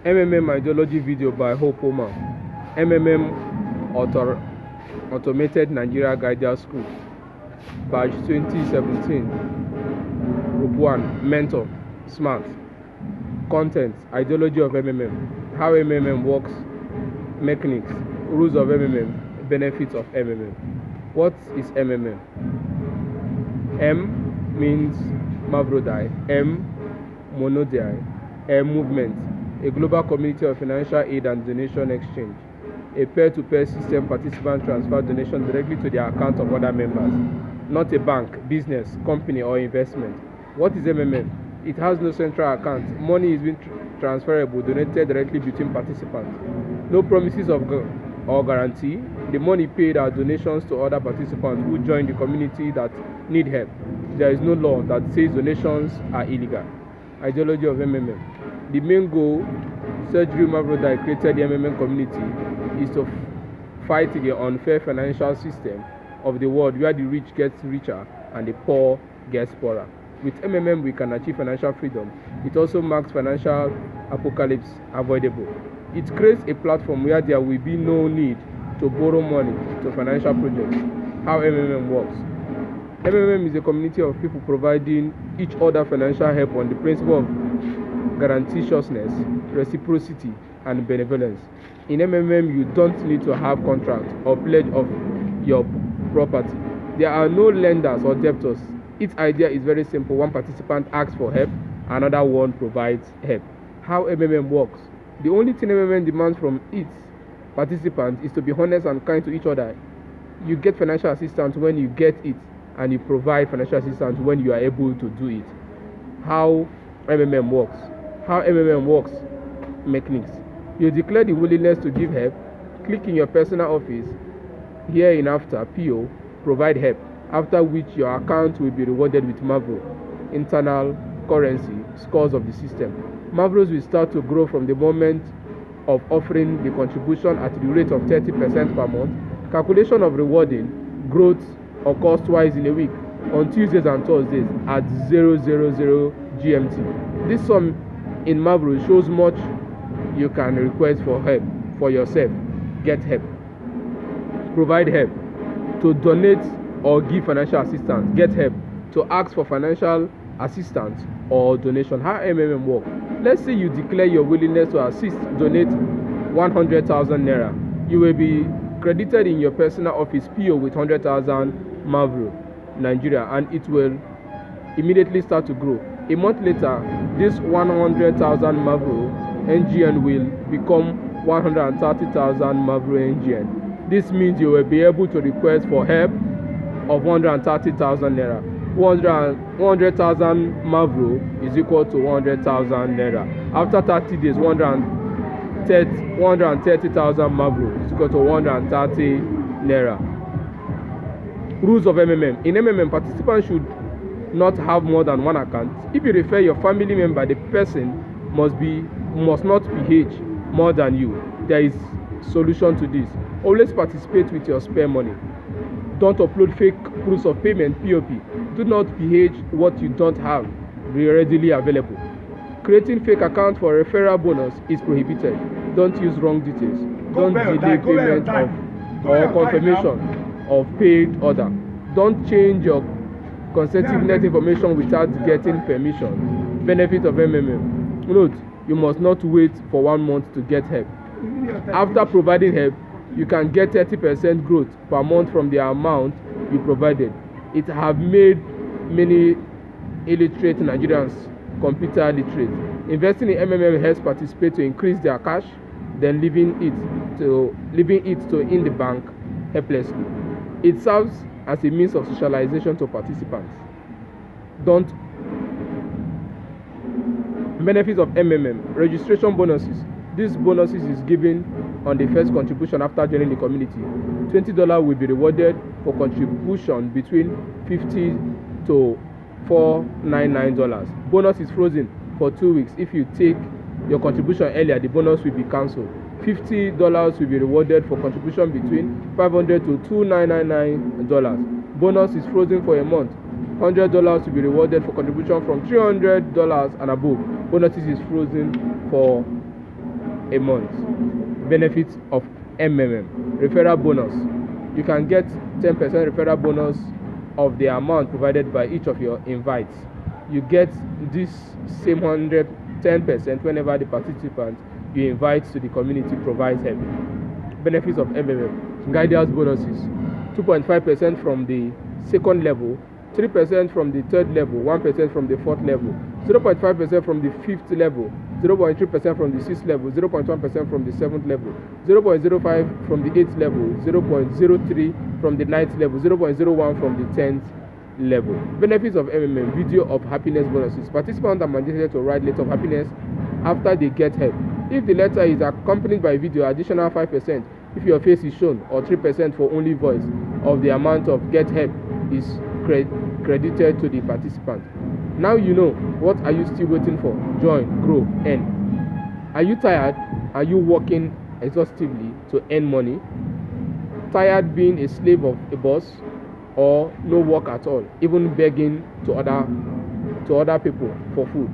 MMM Ideology video by Hope Oma. MMM Automated Nigeria Guidance School. Batch 2017. Group 1. Mentor. Smart. Content. Ideology of MMM. How MMM works. Mechanics. Rules of MMM. Benefits of MMM. What is MMM? M means Mavrodai. M. Monodai. M. Movement. A global community of financial aid and donation exchange. A peer-to-peer system participants transfer donations directly to their account of other members. Not a bank, business, company, or investment. What is MMM? It has no central account. Money is being transferable, donated directly between participants. No promises or guarantee. The money paid are donations to other participants who join the community that need help. There is no law that says donations are illegal. Ideology of MMM. The main goal Sergio Mavrodai created the MMM community is to fight the unfair financial system of the world where the rich get richer and the poor gets poorer. With MMM, we can achieve financial freedom. It also makes financial apocalypse avoidable. It creates a platform where there will be no need to borrow money to financial projects. How MMM works. MMM is a community of people providing each other financial help on the principle of guarantitiousness, reciprocity, and benevolence. In MMM, you don't need to have contract or pledge of your property. There are no lenders or debtors. Its idea is very simple. One participant asks for help, another one provides help. How MMM works. The only thing MMM demands from its participants is to be honest and kind to each other. You get financial assistance when you get it, and you provide financial assistance when you are able to do it. How MMM works. How MMM works. Mechanics. You declare the willingness to give help. Click in your personal office. Here in after PO, provide help, after which your account will be rewarded with Mavro, internal currency, scores of the system. Mavros will start to grow from the moment of offering the contribution at the rate of 30% per month. Calculation of rewarding growth occurs twice in a week, on Tuesdays and Thursdays at 000 GMT. This sum in Mavro shows much you can request for help for yourself. Get help. Provide help. To donate or give financial assistance. Get help. To ask for financial assistance or donation. How MMM work? Let's say you declare your willingness to assist, donate 100,000 naira. You will be credited in your personal office PO with 100,000 Mavro, Nigeria, and it will immediately start to grow. A month later, this 100,000 Mavro NGN will become 130,000 Mavro NGN. This means you will be able to request for help of 130,000 naira. 100,000 Mavro is equal to 100,000 naira. After 30 days, 130,000 Mavro is equal to 130 naira. Rules of MMM. In MMM, participants should not have more than one account. If you refer your family member, the person must not PH more than you. There is solution to this. Always participate with your spare money. Don't upload fake proofs of payment, POP. Do not PH what you don't have readily available. Creating fake account for referral bonus is prohibited. Don't use wrong details. Don't delay payment or confirmation of paid order. Don't change your consecutive net information without getting permission. Benefit of MMM. Note, you must not wait for 1 month to get help. After providing help, you can get 30% growth per month from the amount you provided. It have made many illiterate Nigerians computer literate. Investing in MMM helps participate to increase their cash, then leaving it to in the bank helplessly. It serves as a means of socialization to participants. Benefits of MMM. Registration bonuses. These bonuses is given on the first contribution after joining the community. $20 will be rewarded for contribution between $50 to $499. Bonus is frozen for 2 weeks. If you take your contribution earlier, the bonus will be cancelled. $50 will be rewarded for contribution between $500 to $2,999. Bonus is frozen for a month. $100 will be rewarded for contribution from $300 and above. Bonuses is frozen for a month. Benefits of MMM. Referral bonus. You can get 10% referral bonus of the amount provided by each of your invites. You get this same 110% whenever the participant you invite to the community provides help. Benefits of MMM. Guidance bonuses. 2.5% from the second level, 3% from the third level, 1% from the fourth level, 0.5% from the fifth level, 0.3% from the sixth level, 0.1% from the seventh level, 0.05 from the eighth level, 0.03 from the ninth level, 0.01 from the 10th level. Benefits of MMM. Video of happiness bonuses. Participants are mandated to write letter of happiness after they get help. If the letter is accompanied by video, additional 5% if your face is shown, or 3% for only voice of the amount of get help is credited to the participant. Now you know. What are you still waiting for? Join, grow, earn. Are you tired? Are you working exhaustively to earn money? Tired being a slave of a boss, or no work at all, even begging to other people for food?